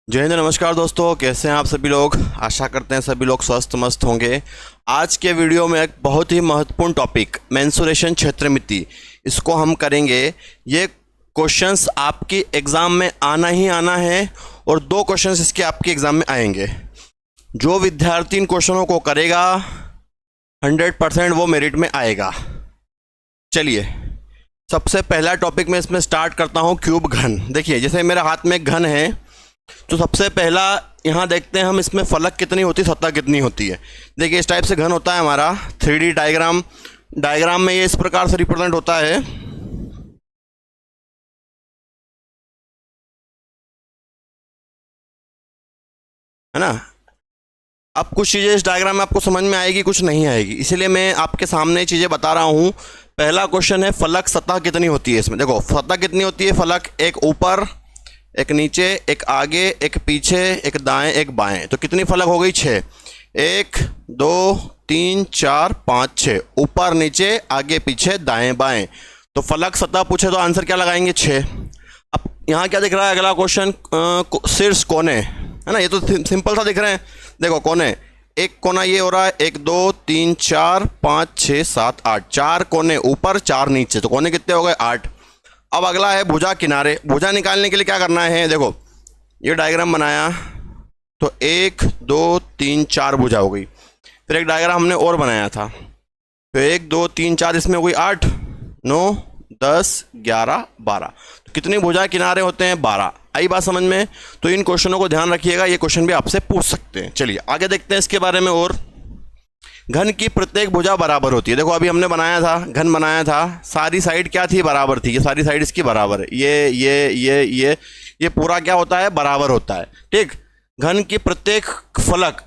जय हिंद, नमस्कार दोस्तों। कैसे हैं आप सभी लोग। आशा करते हैं सभी लोग स्वस्थ मस्त होंगे। आज के वीडियो में एक बहुत ही महत्वपूर्ण टॉपिक मेंसुरेशन क्षेत्रमिति, इसको हम करेंगे। ये क्वेश्चंस आपकी एग्ज़ाम में आना ही आना है और 2 क्वेश्चंस इसके आपके एग्ज़ाम में आएंगे। जो विद्यार्थी इन क्वेश्चनों को करेगा 100% वो मेरिट में आएगा। चलिए, सबसे पहला टॉपिक मैं इसमें स्टार्ट करता हूँ, क्यूब घन। देखिए, जैसे मेरे हाथ में एक घन है, तो सबसे पहला यहाँ देखते हैं हम इसमें फलक कितनी होती है, सतह कितनी होती है। देखिए, इस टाइप से घन होता है हमारा 3D डायग्राम में ये इस प्रकार से रिप्रेजेंट होता है ना। अब कुछ चीज़ें इस डायग्राम में आपको समझ में आएगी, कुछ नहीं आएगी, इसीलिए मैं आपके सामने चीज़ें बता रहा हूँ। पहला क्वेश्चन है, फलक सतह कितनी होती है। इसमें देखो, सतह कितनी होती है फलक, एक ऊपर, एक नीचे, एक आगे, एक पीछे, एक दाएं, एक बाएं। तो कितनी फलक हो गई? 6। 1 2 3 4 5 6, ऊपर नीचे आगे पीछे दाएं बाएं। तो फलक सतह पूछे तो आंसर क्या लगाएंगे? 6। अब यहाँ क्या दिख रहा है अगला क्वेश्चन? शीर्ष कोने, है ना। ये तो सिंपल सा दिख रहे हैं। देखो, कोने, एक कोना ये हो रहा है 1 2 3 4 5 6 7 8, 4 कोने ऊपर 4 नीचे, तो कोने कितने हो गए? 8। अब अगला है भुजा किनारे। भुजा निकालने के लिए क्या करना है? देखो, ये डायग्राम बनाया तो 1 2 3 4 भुजा हो गई। फिर एक डायग्राम हमने और बनाया था, तो 1 2 3 4, इसमें हो गई 8 9 10 11 12। तो कितनी भुजा किनारे होते हैं? 12। आई बात समझ में? तो इन क्वेश्चनों को ध्यान रखिएगा, ये क्वेश्चन भी आपसे पूछ सकते हैं। चलिए आगे देखते हैं इसके बारे में। और घन की प्रत्येक भुजा बराबर होती है। देखो, अभी हमने बनाया था, घन बनाया था, सारी साइड क्या थी? बराबर थी। ये सारी साइड इसकी बराबर है। ये पूरा क्या होता है? बराबर होता है। ठीक। घन की प्रत्येक फलक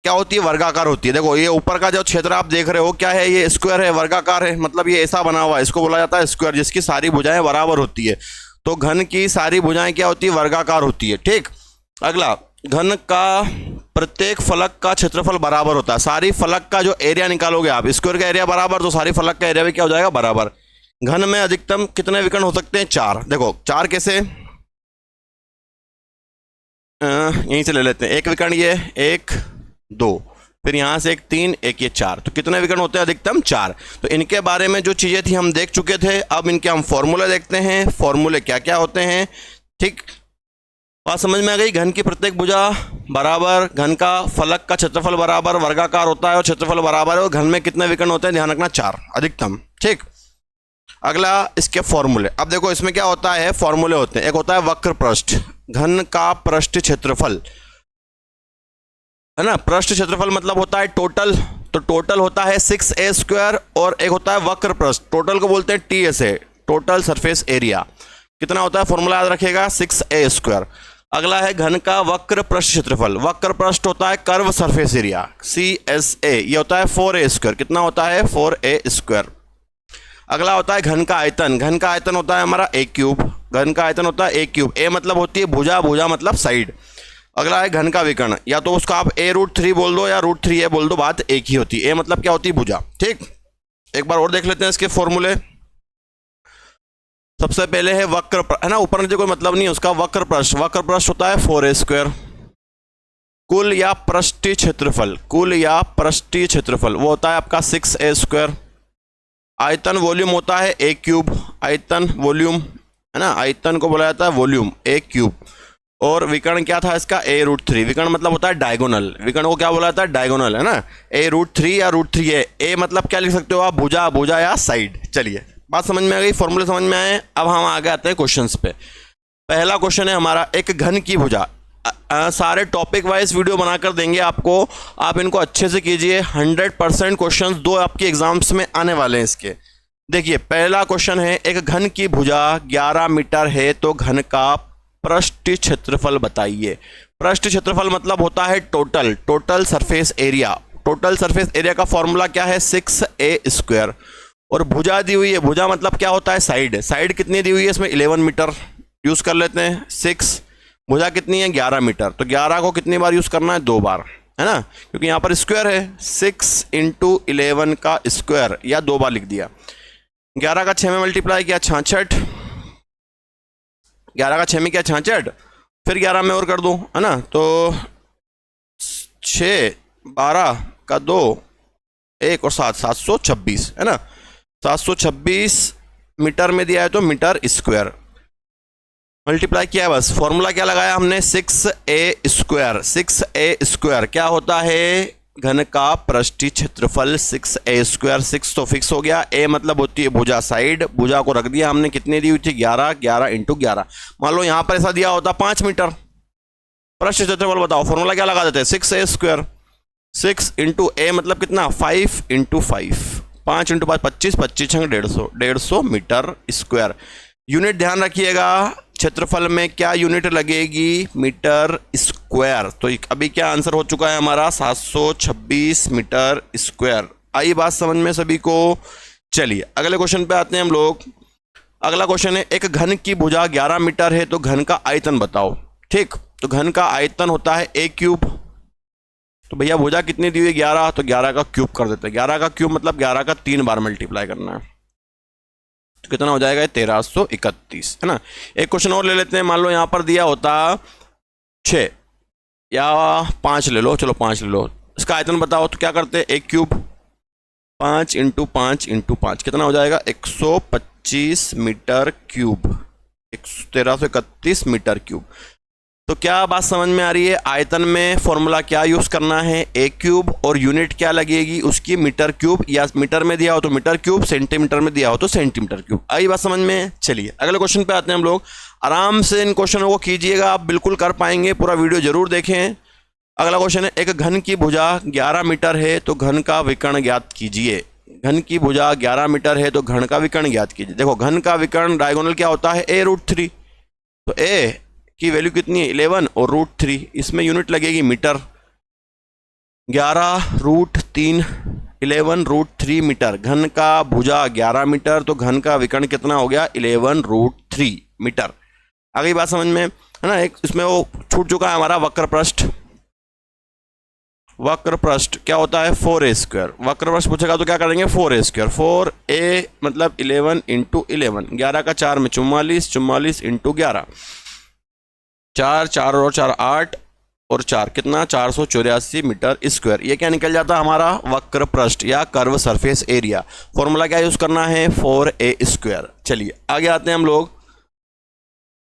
क्या होती है? वर्गाकार होती है। देखो, ये ऊपर का जो क्षेत्र आप देख रहे हो क्या है? ये स्क्वायर है, वर्गाकार है, मतलब ये ऐसा बना हुआ है, इसको बोला जाता है स्क्वायर, जिसकी सारी भुजाएं बराबर होती है। तो घन की सारी भुजाएं क्या होती है? वर्गाकार होती है। ठीक। अगला, घन का प्रत्येक फलक का क्षेत्रफल बराबर होता है। सारी फलक का जो एरिया निकालोगे आप, स्क्वायर का एरिया बराबर, तो सारी फलक का एरिया भी क्या हो जाएगा? बराबर। घन में अधिकतम कितने विकर्ण हो सकते हैं? 4। देखो, 4 कैसे, यहीं से ले लेते हैं। एक विकर्ण ये 1 2, फिर यहां से एक 3, एक ये 4, तो कितने विकर्ण होते हैं? अधिकतम 4। तो इनके बारे में जो चीजें थी हम देख चुके थे। अब इनके हम फॉर्मूले देखते हैं, फॉर्मूले क्या क्या होते हैं। ठीक, बात समझ में आ गई। घन की प्रत्येक भुजा बराबर, घन का फलक का क्षेत्रफल बराबर, वर्गाकार होता है और क्षेत्रफल बराबर है, और घन में कितने विकर्ण होते हैं? ध्यान रखना, 4 अधिकतम। ठीक। अगला इसके फॉर्मूले। अब देखो, इसमें क्या होता है? फॉर्मूले होते हैं। एक होता है वक्र पृष्ठ, घन का पृष्ठ क्षेत्रफल, है ना। पृष्ठ क्षेत्रफल मतलब होता है टोटल, तो टोटल होता है 6a²। और एक होता है वक्र पृष्ठ, टोटल को बोलते हैं TSA, टोटल सरफेस एरिया। कितना होता है? फॉर्मूला याद रखिएगा, 6a²। अगला है घन का वक्र पृष्ठ क्षेत्रफल। वक्र पृष्ठ होता है कर्व सरफेस एरिया, CSA, ये होता है 4a²। कितना होता है? 4a²। अगला होता है घन का आयतन। घन का आयतन होता है हमारा a³। घन का आयतन होता है a³। a मतलब होती है भुजा, भुजा मतलब साइड। अगला है घन का विकर्ण, या तो उसको आप a√3 बोल दो या √3a बोल दो, बात एक ही होती है। a मतलब क्या होती है? भुजा। ठीक। एक बार और देख लेते हैं इसके फॉर्मूले। सबसे पहले है वक्र, है ना, ऊपर नीचे कोई मतलब नहीं है उसका। वक्र पृष्ठ, वक्र पृष्ठ होता है 4a²। कुल या पृष्ठीय क्षेत्रफल, कुल या पृष्ठीय क्षेत्रफल वो होता है आपका 6a²। आयतन वॉल्यूम होता है a³। आयतन वॉल्यूम, है ना, आयतन को बोला जाता है वॉल्यूम, a³। और विकर्ण क्या था इसका? a√3। विकर्ण मतलब होता है डायगोनल। विकर्ण को क्या बोला जाता है? डायगोनल, है ना। a√3 या √3a। a मतलब क्या लिख सकते हो आप? भुजा, भुजा या साइड। चलिए, बात समझ में आ गई, फॉर्मूले समझ में आए। अब हम आगे आते हैं क्वेश्चंस पे। पहला क्वेश्चन है हमारा, एक घन की भुजा। सारे टॉपिक वाइज वीडियो बनाकर देंगे आपको, आप इनको अच्छे से कीजिए। 100% क्वेश्चंस 2 आपके एग्जाम्स में आने वाले हैं इसके। देखिए, पहला क्वेश्चन है, एक घन की भुजा 11 मीटर है, तो घन का पृष्ठ क्षेत्रफल बताइए। पृष्ठ क्षेत्रफल मतलब होता है total, total surface area. Total surface area का फॉर्मूला क्या है? 6a²। और भुजा दी हुई है, भुजा मतलब क्या होता है? साइड। साइड कितनी दी हुई है इसमें? 11 मीटर। यूज कर लेते हैं 6, भुजा कितनी है? 11 मीटर। तो 11 को कितनी बार यूज करना है? 2 बार, है ना, क्योंकि यहाँ पर स्क्वायर है। 6 × 11 का स्क्वायर, या 2 बार लिख दिया। 11 का 6 में मल्टीप्लाई किया, 66। 11 का 6 में क्या? 66। फिर 11 में और कर दूँ, है ना, तो 6, 12 का 2, 1 और 7, 726, है ना। 726 मीटर में दिया है तो मीटर स्क्वायर, मल्टीप्लाई किया है बस। फॉर्मूला क्या लगाया हमने, 6a स्क्वायर। 6a स्क्वायर क्या होता है, घन का पृष्ठीय क्षेत्रफल 6a स्क्वायर। 6 तो फिक्स हो गया, a मतलब होती है भुजा, साइड। भुजा को रख दिया हमने, कितनी दी हुई थी, 11, 11 इंटू 11। मान लो यहां पर ऐसा दिया होता 5 मीटर, पृष्ठीय क्षेत्रफल बताओ, फॉर्मूला क्या लगा देते हैं, 6a स्क्वायर। 6 इंटू a मतलब कितना, 5 into 5, 5 into 5 25, 25 150, 150 metre square. Unit ध्यान रखिएगा, क्षेत्रफल में क्या यूनिट लगेगी, मीटर स्क्वायर। तो अभी क्या आंसर हो चुका है हमारा, 726 मीटर स्क्वायर। आई बात समझ में सभी को। चलिए अगले क्वेश्चन पे आते हैं हम लोग। अगला क्वेश्चन है, एक घन की भुजा 11 मीटर है तो घन का आयतन बताओ। ठीक, तो घन का आयतन होता है a क्यूब। तो भैया भुजा कितनी दी हुई, 11, तो 11 का क्यूब कर देते हैं। 11 का क्यूब मतलब 11 का 3 बार मल्टीप्लाई करना है, तो कितना हो जाएगा, 1331, है ना। एक क्वेश्चन और ले लेते हैं। मान लो यहां पर दिया होता 6 या 5 ले लो, चलो 5 ले लो। इसका आयतन बताओ, तो क्या करते हैं, a क्यूब 5 इंटू 5 इंटू 5, कितना हो जाएगा, 125 मीटर क्यूब, 1331 मीटर क्यूब। तो क्या बात समझ में आ रही है, आयतन में फॉर्मूला क्या यूज करना है, a क्यूब, और यूनिट क्या लगेगी उसकी, मीटर क्यूब, या मीटर में दिया हो तो मीटर क्यूब, सेंटीमीटर में दिया हो तो सेंटीमीटर क्यूब। आई बात समझ में। चलिए अगले क्वेश्चन पे आते हैं हम लोग। आराम से इन क्वेश्चनों को कीजिएगा, आप बिल्कुल कर पाएंगे, पूरा वीडियो जरूर देखें। अगला क्वेश्चन है, एक घन की भुजा 11 मीटर है तो घन का विकर्ण ज्ञात कीजिए। घन की भुजा 11 मीटर है तो घन का विकर्ण ज्ञात कीजिए। देखो घन का विकर्ण डायगोनल क्या होता है, a√3, तो a की वैल्यू कितनी है, 11 और √3, इसमें यूनिट लगेगी मीटर। 11√3, 11√3 मीटर। घन का भुजा 11 मीटर तो घन का विकर्ण कितना हो गया, 11√3 मीटर। आगे बात समझ में, है ना। एक इसमें वो छूट चुका है हमारा वक्र पृष्ठ। वक्र पृष्ठ क्या होता है, 4a स्क्वायर। वक्र पृष्ठ पूछेगा तो क्या करेंगे, 4a स्क्वायर। 4a मतलब 11 इंटू 11, 11 का 4 में 44, 44 इंटू 11, 4, 4 और 4 8 और 4 कितना, 484 मीटर स्क्वायर। ये क्या निकल जाता है हमारा, वक्र पृष्ठ या कर्व सरफेस एरिया। फॉर्मूला क्या यूज करना है, 4a स्क्वायर। चलिए आगे आते हैं हम लोग।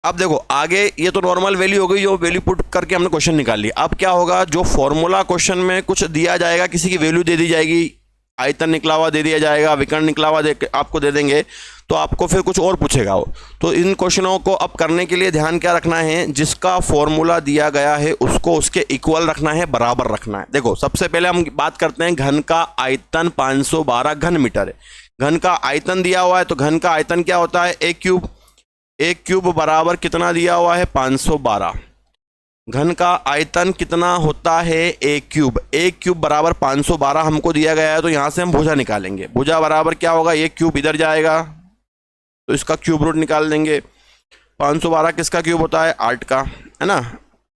अब देखो आगे, ये तो नॉर्मल वैल्यू हो गई, जो वैल्यू पुट करके हमने क्वेश्चन निकाल ली। अब क्या होगा, जो फॉर्मूला क्वेश्चन में कुछ दिया जाएगा, किसी की वैल्यू दे दी जाएगी, आयतन निकला हुआ दे दिया जाएगा, विकर्ण निकला हुआ आपको दे देंगे, तो आपको फिर कुछ और पूछेगा वो। तो इन क्वेश्चनों को अब करने के लिए ध्यान क्या रखना है, जिसका फॉर्मूला दिया गया है उसको उसके इक्वल रखना है, बराबर रखना है। देखो सबसे पहले हम बात करते हैं, घन का आयतन 512 घन मीटर है। घन का आयतन दिया हुआ है तो घन का आयतन क्या होता है, a क्यूब। a क्यूब बराबर कितना दिया हुआ है, 512। घन का आयतन कितना होता है, a क्यूब। a क्यूब बराबर 512 हमको दिया गया है, तो यहां से हम भुजा निकालेंगे। भुजा बराबर क्या होगा, a क्यूब इधर जाएगा तो इसका क्यूब रूट निकाल देंगे। 512 किसका क्यूब होता है, 8 का, है ना।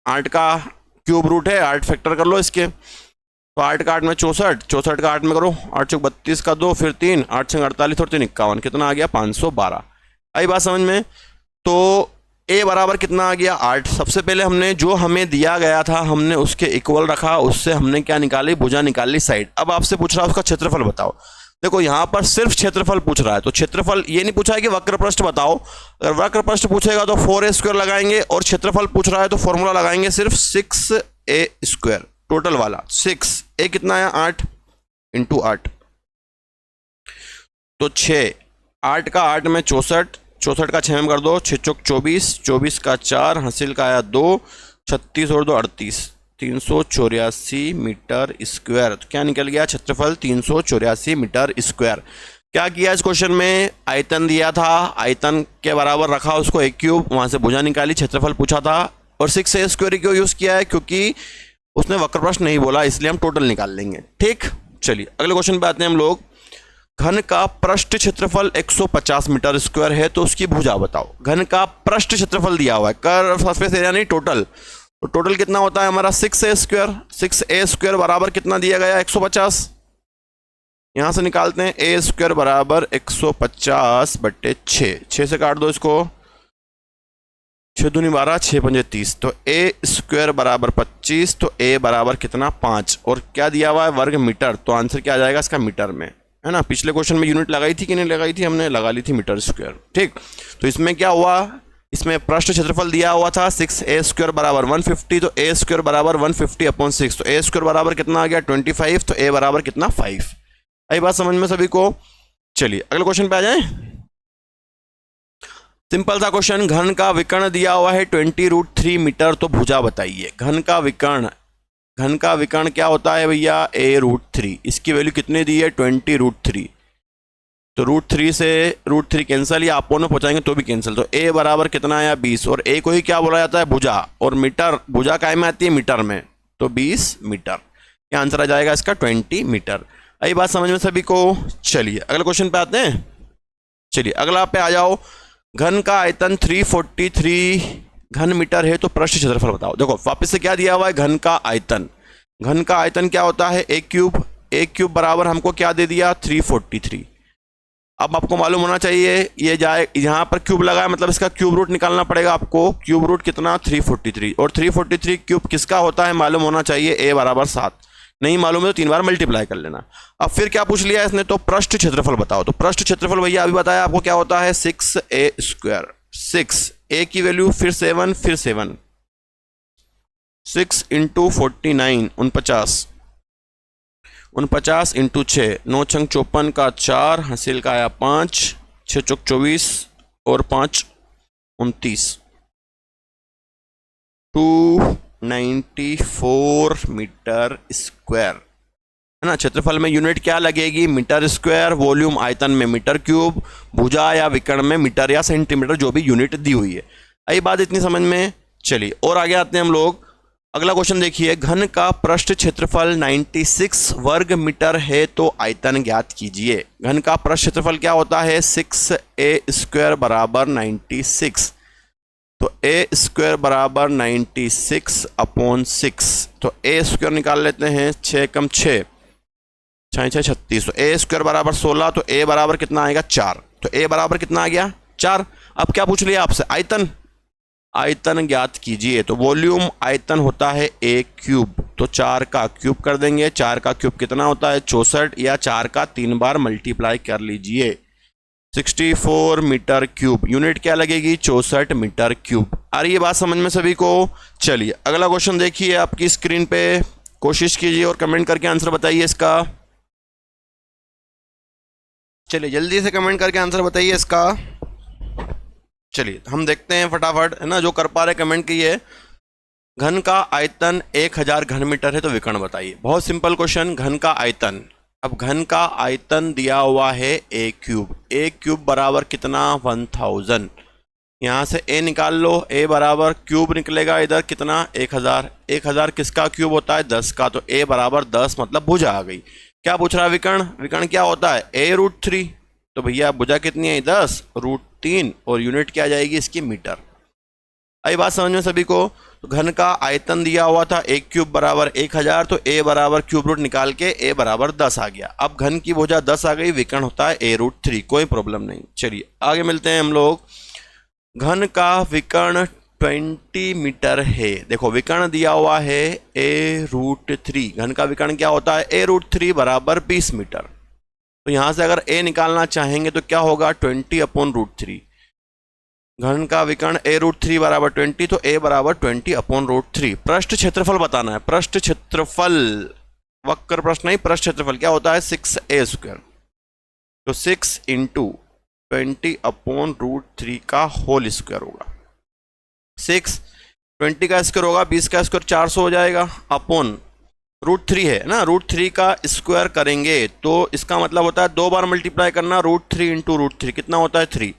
8 का क्यूब रूट है, 8 फैक्टर कर लो इसके, तो 8 का 8 में 64, 64 का 8 में करो, 8 चौक 32 का 2, फिर 3, 8 छंग 48 और 3 51, कितना आ गया, 512। आई बात समझ में। तो a बराबर कितना आ गया, 8। सबसे पहले हमने जो हमें दिया गया था हमने उसके इक्वल रखा, उससे हमने क्या निकाली, भुजा निकाली साइड। अब आपसे पूछ रहा है उसका क्षेत्रफल बताओ। देखो यहां पर सिर्फ क्षेत्रफल पूछ रहा है, तो क्षेत्रफल ये नहीं पूछा है कि वक्र पृष्ठ बताओ। अगर वक्र पृष्ठ पूछेगा तो 4a स्क्वायर लगाएंगे, और क्षेत्रफल पूछ रहा है तो फॉर्मूला लगाएंगे सिर्फ 6a स्क्वायर, टोटल वाला 6a कितना है, 8 इंटू 8, तो 6, 8 का 8 में 64, 64 का 6 में कर दो, 6 चौक 24, 24 का 4, हासिल का आया 2, 36 और 2 38, 384 मीटर स्क्वायर। तो क्या निकल गया, क्षेत्रफल 384 मीटर स्क्वायर। क्या किया इस क्वेश्चन में, आयतन दिया था, आयतन के बराबर रखा उसको a क्यूब, वहां से भुजा निकाली, क्षेत्रफल पूछा था, और 6a स्क्वायर क्यों यूज किया है, क्योंकि उसने वक्र पृष्ठ नहीं बोला, इसलिए हम टोटल निकाल लेंगे। ठीक, चलिए अगले क्वेश्चन पे आते हैं हम लोग। घन का पृष्ठ क्षेत्रफल 150 मीटर स्क्वायर है तो उसकी भुजा बताओ। घन का पृष्ठ क्षेत्रफल दिया हुआ है, कर्व सरफेस एरिया नहीं, टोटल। तो टोटल कितना होता है हमारा, 6a स्क्वायर। 6a स्क्वायर बराबर कितना दिया गया, 150। यहां से निकालते हैं, a स्क्वायर बराबर 150 बट्टे 6, 6 से काट दो इसको, 6 दूनी 12, 6 पंजे 30, तो ए स्क्वायर बराबर 25, तो ए बराबर कितना 5, और क्या दिया हुआ है वर्ग मीटर, तो आंसर क्या आ जाएगा इसका मीटर में, है ना। पिछले क्वेश्चन में यूनिट लगाई थी कि नहीं लगाई थी, हमने लगा ली थी मीटर स्क्वायर, ठीक। तो इसमें क्या हुआ, इसमें पृष्ठ क्षेत्रफल दिया हुआ था 6a स्क्वायर बराबर 150, तो ए स्क्वायर बराबर 150/6, तो ए स्क्वायर बराबर कितना आ गया 25, तो ए बराबर कितना 5। आई बात समझ में सभी को। चलिए अगले क्वेश्चन पे आ जाएं। सिंपल सा क्वेश्चन, घन का विकर्ण दिया हुआ है 20√3 मीटर, तो भुजा बताइए। घन का विकर्ण क्या होता है भैया, a√3, इसकी वैल्यू कितनी दी है 20√3, तो √3 से √3 कैंसिल, या अपोन में पहुंचाएंगे तो भी कैंसिल, तो a बराबर कितना आया 20, और a को ही क्या बोला जाता है भुजा, और मीटर भुजा काय में आती है मीटर में, तो 20 मीटर, क्या आंसर आ जाएगा इसका 20 मीटर। आई बात समझ में सभी को। चलिए अगले क्वेश्चन पे आते हैं। चलिए अगला पे आ जाओ, घन का आयतन 343 घन मीटर है, तो पृष्ठ क्षेत्रफल बताओ। देखो वापस से क्या दिया हुआ है, घन का आयतन क्या होता है a क्यूब बराबर हमको क्या दे दिया 343। अब आपको मालूम होना चाहिए, ये जाए यहाँ पर क्यूब लगा है, मतलब इसका क्यूब रूट निकालना पड़ेगा आपको। क्यूब रूट कितना 343, और 343 क्यूब किसका होता है मालूम होना चाहिए, a बराबर 7, नहीं मालूम है तो 3 बार मल्टीप्लाई कर लेना। अब फिर क्या पूछ लिया इसने, तो पृष्ठ क्षेत्रफल बताओ। तो पृष्ठ क्षेत्रफल भैया अभी बताया आपको क्या होता है 6a स्क्वायर, 6 a की वैल्यू फिर 7 6 इंटू 49 49 इंटू 6, 9 छंग 54 का 4, हासिल का आया 5, 6 चौक 24 और 5 29, 294 मीटर स्क्वायर, है ना। क्षेत्रफल में यूनिट क्या लगेगी मीटर स्क्वायर, वॉल्यूम आयतन में मीटर क्यूब, भुजा या विकर्ण में मीटर या सेंटीमीटर, जो भी यूनिट दी हुई है। आई बात इतनी समझ में। चलिए और आगे आते हैं हम लोग। अगला क्वेश्चन देखिए, घन का पृष्ठ क्षेत्रफल 96 वर्ग मीटर है, तो आयतन ज्ञात कीजिए। घन का पृष्ठ क्षेत्रफल क्या होता है 6a स्क्वायर बराबर 96, तो a स्क्वायर बराबर 96/6, तो a स्क्वायर निकाल लेते हैं, 6 कम 6 6 6 36, तो a स्क्वायर बराबर 16, तो a बराबर कितना आएगा 4, तो a बराबर कितना आ गया 4। अब क्या पूछ लिया आपसे, आयतन ज्ञात कीजिए। तो वॉल्यूम आयतन होता है a क्यूब, तो 4 का क्यूब कर देंगे, 4 का क्यूब कितना होता है 64, या 4 का 3 बार मल्टीप्लाई कर लीजिए, 64 मीटर क्यूब, यूनिट क्या लगेगी 64 मीटर क्यूब। आ रही है बात समझ में सभी को। चलिए अगला क्वेश्चन देखिए आपकी स्क्रीन पे, कोशिश कीजिए और कमेंट करके आंसर बताइए इसका। चलिए जल्दी से कमेंट करके आंसर बताइए इसका। चलिए हम देखते हैं फटाफट, है ना, जो कर पा रहे कमेंट कीजिए। घन का आयतन 1000 घन मीटर है, तो विकर्ण बताइए। बहुत सिंपल क्वेश्चन, घन का आयतन। अब घन का आयतन दिया हुआ है a क्यूब बराबर कितना 1000, यहाँ से a निकाल लो, a बराबर क्यूब निकलेगा इधर कितना 1000 किसका क्यूब होता है 10 का, तो a बराबर 10, मतलब भुजा आ गई। क्या पूछ रहा है विकर्ण क्या होता है a√3, तो भैया भुजा कितनी है 10 √3, और यूनिट क्या जाएगी इसकी मीटर। आई बात समझ में सभी को। तो घन का आयतन दिया हुआ था a क्यूब बराबर 1000, तो a बराबर क्यूब रूट निकाल के a बराबर 10 आ गया। अब घन की भुजा 10 आ गई, विकर्ण होता है a√3, कोई प्रॉब्लम नहीं। चलिए आगे मिलते हैं हम लोग। घन का विकर्ण 20 मीटर है। देखो विकर्ण दिया हुआ है a√3, घन का विकर्ण क्या होता है a√3 बराबर 20 मीटर। तो यहां से अगर a निकालना चाहेंगे तो क्या होगा 20/√3, घन का विकर्ण a√3 बराबर 20, तो a बराबर 20/√3। पृष्ठ क्षेत्रफल बताना है, पृष्ठ क्षेत्रफल, वक्र प्रश्न नहीं, पृष्ठ क्षेत्रफल क्या होता है 6a स्क्वायर, तो 6 इंटू 20/√3 का होल स्क्वायर होगा। 6 20 का स्क्वायर होगा, 20 का स्क्वायर 400 हो जाएगा, अपॉन √3 है ना, √3 का स्क्वायर करेंगे तो इसका मतलब होता है 2 बार मल्टीप्लाई करना, √3 इंटू √3 कितना होता है 3,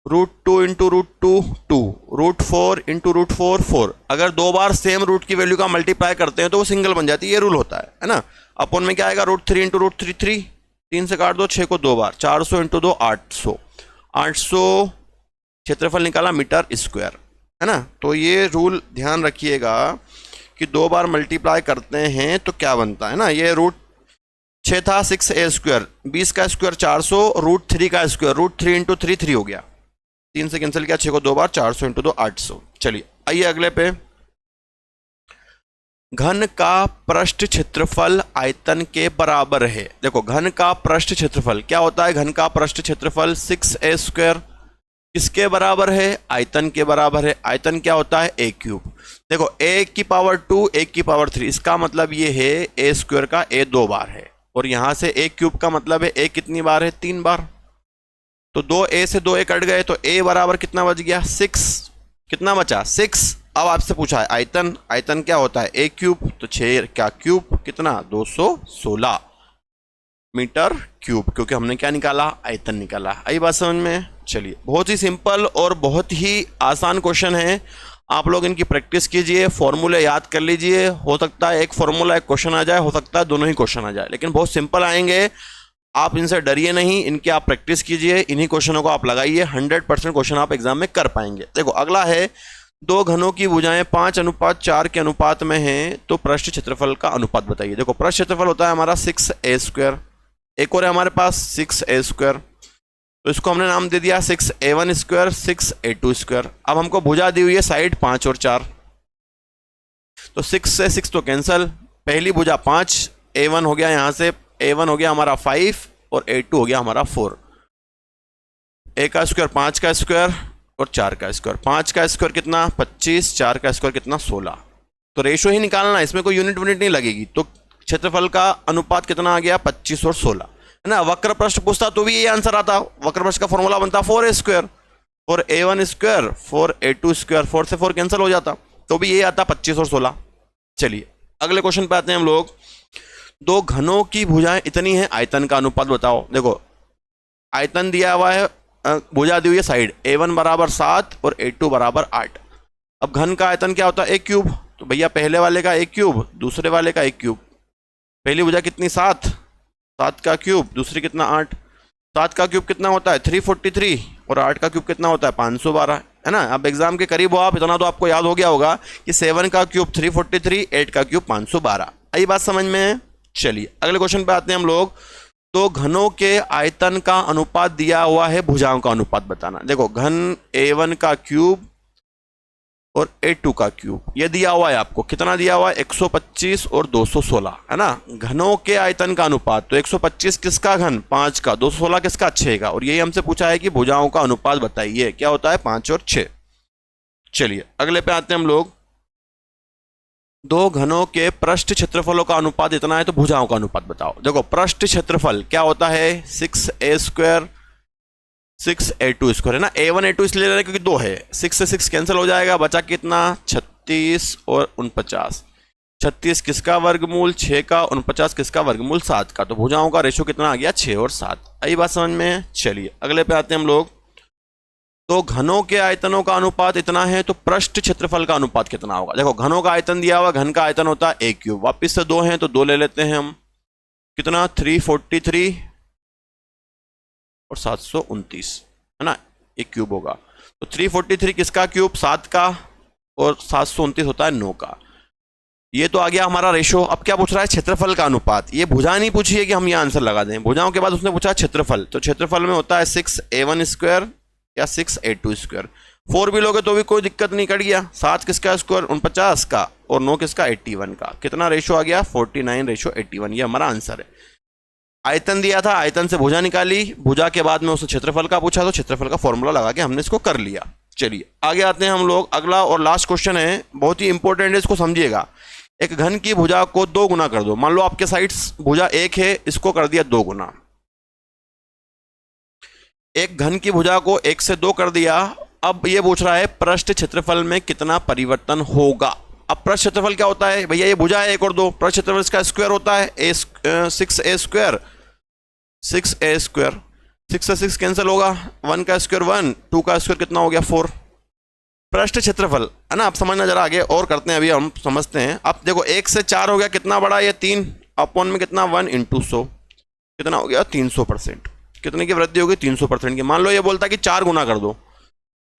√2 इंटू √2 2, √4 इंटू √4 4। अगर 2 बार सेम रूट की वैल्यू का मल्टीप्लाई करते हैं तो वो सिंगल बन जाती है, ये रूल होता है ना। अपॉन में क्या आएगा √3 इंटू √3 3, 3 से काट दो 6 को 2 बार, 400 इंटू 2 800, 800 क्षेत्रफल निकाला मीटर स्क्वायर, है ना। तो ये रूल ध्यान रखिएगा कि 2 बार मल्टीप्लाई करते हैं तो क्या बनता है ना, ये √6 था 6a स्क्वायर, 20 का स्क्वायर 400, √3 का स्क्वायर, √3 इंटू 3 3 हो गया, 3 से कैंसिल किया, 6 को 2 बार, 400 इंटू 2 800। चलिए आइए अगले पे। घन का पृष्ठ क्षेत्रफल आयतन के बराबर है। देखो घन का पृष्ठ क्षेत्रफल क्या होता है, घन का पृष्ठ क्षेत्रफल 6a² किसके बराबर है, आयतन के बराबर है। आयतन क्या होता है, a³। देखो a की पावर 2 a की पावर 3, इसका मतलब ये है a² का a 2 बार है, और यहां से a³ का मतलब है a कितनी बार है, 3 बार। तो 2a से 2a कट गए, तो a बराबर कितना बच गया, 6। कितना बचा, 6। अब आपसे पूछा है आयतन, आयतन क्या होता है, a³, तो 6 क्या क्यूब, कितना 216 मीटर क्यूब, क्योंकि हमने क्या निकाला, आयतन निकाला। आई बात समझ में। चलिए बहुत ही सिंपल और बहुत ही आसान क्वेश्चन है, आप लोग इनकी प्रैक्टिस कीजिए, फॉर्मूले याद कर लीजिए। हो सकता है एक फॉर्मूला एक क्वेश्चन आ जाए, हो सकता है दोनों ही क्वेश्चन आ जाए, लेकिन बहुत सिंपल आएंगे। आप इनसे डरिए नहीं, इनकी आप प्रैक्टिस कीजिए, इन्हीं क्वेश्चनों को आप लगाइए, 100% क्वेश्चन आप एग्जाम में कर पाएंगे। देखो अगला है, दो घनों की भुजाएं 5:4 के अनुपात में हैं, तो पृष्ठ क्षेत्रफल का अनुपात बताइए। देखो पृष्ठ क्षेत्रफल होता है हमारा 6a², एक और है हमारे पास 6a², तो इसको हमने नाम दे दिया 6a1², 6a2²। अब हमको भुजा दी हुई है साइड 5 और 4, तो 6 से 6 तो कैंसल, पहली भुजा 5, a1 हो गया, यहां से a1 हो गया हमारा 5 और a2 हो गया हमारा 4। a का स्क्वायर 5 का स्क्वायर और 4 का स्क्वायर, 5 का स्क्वायर कितना 25, 4 का स्क्वायर कितना 16। तो रेशो ही निकालना है, इसमें कोई यूनिट यूनिट नहीं लगेगी। तो क्षेत्रफल का अनुपात कितना आ गया, 25 और 16, है ना। वक्र पृष्ठ पूछता तो भी ये आंसर आता, वक्र पृष्ठ का फॉर्मूला बनता 4a², 4a1², 4a2², 4 से 4 कैंसिल हो जाता, तो भी ये आता 25 और 16। चलिए अगले क्वेश्चन पे आते हैं हम लोग। दो घनों की भुजाएं इतनी है, आयतन का अनुपात बताओ। देखो आयतन दिया हुआ है, भुजा दी हुई है साइड, a1 बराबर 7 और a2 बराबर 8। अब घन का आयतन क्या होता है, a³, तो भैया पहले वाले का a³, दूसरे वाले का a³। पहली भुजा कितनी 7, 7 का क्यूब, दूसरी कितना 8, 7 का क्यूब कितना होता है 343, और 8 का क्यूब कितना होता है 512, है ना। अब एग्जाम के करीब हो आप, इतना तो आपको याद हो गया होगा कि 7 का क्यूब 343, 8 का क्यूब 512। आई बात समझ में। चलिए अगले क्वेश्चन पे आते हैं हम लोग। तो घनों के आयतन का अनुपात दिया हुआ है, भुजाओं का अनुपात बताना। देखो घन a1 का क्यूब और a2 का क्यूब ये दिया हुआ है आपको, कितना दिया हुआ है 125 और 216, है ना। घनों के आयतन का अनुपात, तो 125 किसका घन 5 का, 216 किसका 6 का, और यही हमसे पूछा है कि भुजाओं का अनुपात बताइए, क्या होता है 5 और 6। चलिए अगले पे आते हैं हम लोग। दो घनों के पृष्ठ क्षेत्रफलों का अनुपात इतना है, तो भुजाओं का अनुपात बताओ। देखो पृष्ठ क्षेत्रफल क्या होता है 6a², 6a2², है ना। a1 a2 इसलिए ले रहे हैं क्योंकि 2 है, 6 से 6 कैंसिल हो जाएगा, बचा कितना 36 और 49। 36 किसका वर्गमूल 6 का, 49 किसका वर्गमूल 7 का। तो भुजाओं का रेशो कितना आ गया 6 और 7। आई बात समझ में। चलिए अगले पे आते हैं हम लोग। तो घनों के आयतनों का अनुपात इतना है, तो पृष्ठ क्षेत्रफल का अनुपात कितना होगा। देखो घनों का आयतन दिया हुआ, घन का आयतन होता है a³, वापिस से 2 हैं तो 2 ले लेते हैं हम, कितना 343 और 729, है ना, एक क्यूब होगा। तो 343 किसका क्यूब 7 का, और 729 होता है 9 का। ये तो आ गया हमारा रेशो। अब क्या पूछ रहा है, क्षेत्रफल का अनुपात। ये भुजा नहीं पूछी है कि हम ये आंसर लगा दें, भुजाओं के बाद उसने पूछा क्षेत्रफल, तो क्षेत्रफल में होता है 6a1² या 6a2²। 4 भी लोगे तो भी कोई दिक्कत नहीं, कट गया। 7 किसका स्क्वायर 49 का, और 9 किसका 81 का। कितना रेशो आ गया 49:81, ये हमारा आंसर है। आयतन दिया था, आयतन से भुजा निकाली, भुजा के बाद में उसने क्षेत्रफल का पूछा, तो क्षेत्रफल का फॉर्मूला लगा के हमने इसको कर लिया। चलिए आगे आते हैं हम लोग। अगला और लास्ट क्वेश्चन है, बहुत ही इंपॉर्टेंट है, इसको समझिएगा। एक घन की भुजा को 2 गुना कर दो। मान लो आपके साइड्स भुजा 1 है, इसको कर दिया 2 गुना। एक घन की भुजा को 1 से 2 कर दिया। अब ये पूछ रहा है पृष्ठ क्षेत्रफल में कितना परिवर्तन होगा। अब पृष्ठ क्षेत्रफल क्या होता है भैया, ये भुजा है 1 और 2, पृष्ठ क्षेत्रफल इसका स्क्वायर होता है 6a², 6a²। 6 से 6 कैंसिल होगा, 1 का स्क्वायर 1, 2 का स्क्वायर कितना हो गया 4। पृष्ठ क्षेत्रफल, है ना। आप समझना जरा, आगे और करते हैं, अभी हम समझते हैं। अब देखो 1 से 4 हो गया, कितना बड़ा ये 3, अपॉन में कितना 1 × 100, कितना हो गया 300%। कितने की वृद्धि होगी 300% की। मान लो ये बोलता है कि 4 गुना कर दो,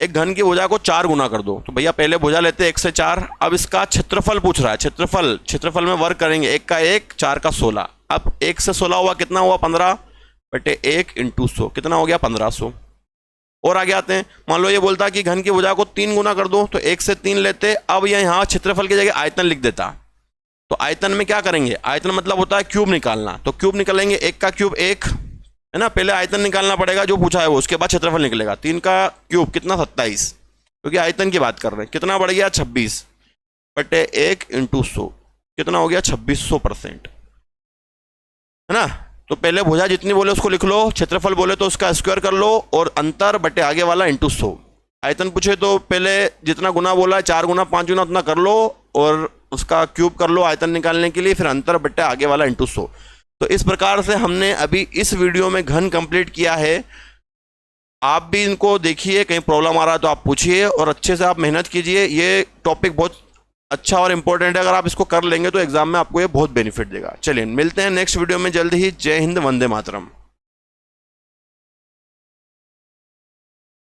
एक घन की भुजा को 4 गुना कर दो, तो भैया पहले भुजा लेते हैं 1 से 4। अब इसका क्षेत्रफल पूछ रहा है, क्षेत्रफल में वर्ग करेंगे, 1 का 1, 4 का 16। अब 1 से 16 हुआ, कितना हुआ 15/1 × 100, कितना हो गया 1500। और आगे आते हैं, मान लो ये बोलता है कि घन की भुजा को 3 गुना कर दो, तो 1 से 3 लेते, अब ये यहाँ क्षेत्रफल की जगह आयतन लिख देता। तो आयतन में क्या करेंगे, आयतन मतलब होता है क्यूब निकालना, तो क्यूब निकालेंगे, 1 का क्यूब 1 है ना, पहले आयतन निकालना पड़ेगा जो पूछा है वो, उसके बाद क्षेत्रफल निकलेगा। 3 का क्यूब कितना 27, क्योंकि आयतन की बात कर रहे हैं। कितना बढ़ गया 26 बटे 1 इंटू 100, कितना हो गया 2600%, है ना। तो पहले भुजा जितनी बोले उसको लिख लो, क्षेत्रफल बोले तो उसका स्क्वायर कर लो, और अंतर बटे आगे वाला इंटू 100। आयतन पूछे तो पहले जितना गुना बोला है 4 गुना 5 गुना उतना कर लो, और उसका क्यूब कर लो आयतन निकालने के लिए, फिर अंतर बटे आगे वाला इंटू 100। तो इस प्रकार से हमने अभी इस वीडियो में घन कंप्लीट किया है। आप भी इनको देखिए, कहीं प्रॉब्लम आ रहा है तो आप पूछिए और अच्छे से आप मेहनत कीजिए। ये टॉपिक बहुत अच्छा और इंपॉर्टेंट है, अगर आप इसको कर लेंगे तो एग्जाम में आपको ये बहुत बेनिफिट देगा। चलिए मिलते हैं नेक्स्ट वीडियो में जल्द ही। जय हिंद, वंदे मातरम।